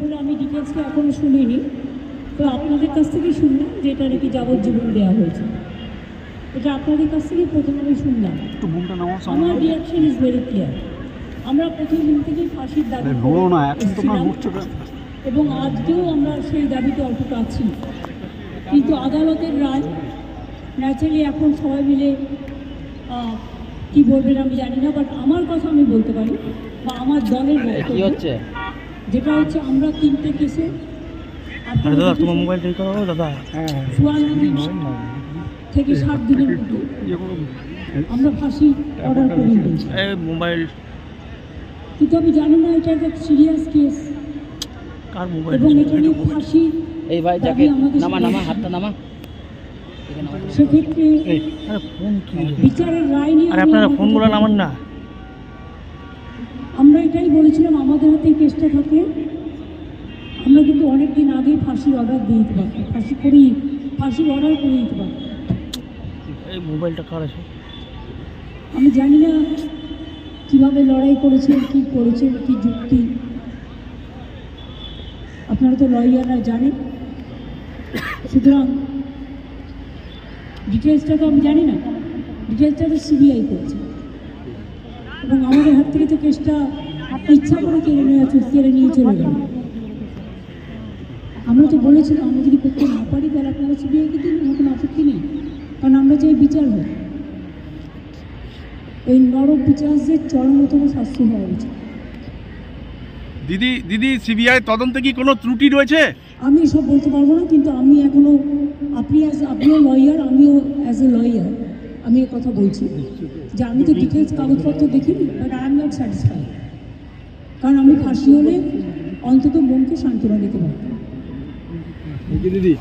বলে আমি ডিটেলসটা এখনও শুনিনি, তো আপনাদের কাছ থেকেই শুনলাম যে এটা নাকি যাবজ্জীবন দেওয়া হয়েছে। এটা আপনাদের কাছ থেকেই প্রথম আমি শুনলাম। আমার রিয়াকশন ইজ ভেরি ক্লিয়ার। আমরা প্রথম দিন থেকেই ফাঁসির দাবি এবং আজকেও আমরা সেই দাবিতে অটুট আছি, কিন্তু আদালতের রায় ন্যাচারালি এখন সবাই মিলে কী বলবেন আমি জানি না, বাট আমার কথা আমি বলতে পারি বা আমার দলের যেটা হচ্ছে আমরা 3টে কেসে তোমার মোবাইল দাদা 54 দিন থেকে 60 দিনের মধ্যে আমরা ফাঁসি অর্ডার করে দিয়েছি মোবাইল, কিন্তু আমি জানি না এটা একটা সিরিয়াস কেস এবং এটা নিয়ে ফাঁসি এই ভাই যাকে নামা হাতটা নামা। সেক্ষেত্রে বিচারের রায় নিয়ে আপনারা ফোনগুলো নামান না। আমরা এটাই বলেছিলাম আমাদের হাতে কেসটা থাকে আমরা কিন্তু অনেক দিন আগেই ফাঁসির অর্ডার দিয়ে দিতে পারতাম, ফাঁসির অর্ডার করে দিতে পারতাম। এই মোবাইলটা কার আছে আমি জানি না কীভাবে লড়াই করেছেন, কী করেছেন, কী যুক্তি, আপনারা তো লয়াররা জানেন। সুতরাং ডিটেলসটা তো আমি জানি না, ডিটেলসটা তো সিবিআই করছে এবং আমাদের হাত থেকে তো কেসটা ইচ্ছা করে কেড়ে নিয়ে চলে গেল। আমরা তো বলেছিলাম আমরা যদি করতে না পারি তাহলে আপনারা সিবিআইকে দিন, আমার কোনো আপত্তি নেই, কারণ আমরা চাই বিচার হয়, এই নরক বিচারদের চরমতম শাস্তি হওয়া উচিত। দিদি সিবিআই তদন্তে কি কোনো ত্রুটি রয়েছে? আমি সব বলতে পারবো না, কিন্তু আমি এখনও আপনিও লয়ার, আমিও অ্যাজ এ লয়ার আমি এ কথা বলছি যে আমি তো ডিটেলস কাগজপত্র দেখিনি, but I am not satisfied, কারণ আমি ফাঁসি হলে অন্তত মনকে সান্ত্বনা দিতে পারতাম। দিদি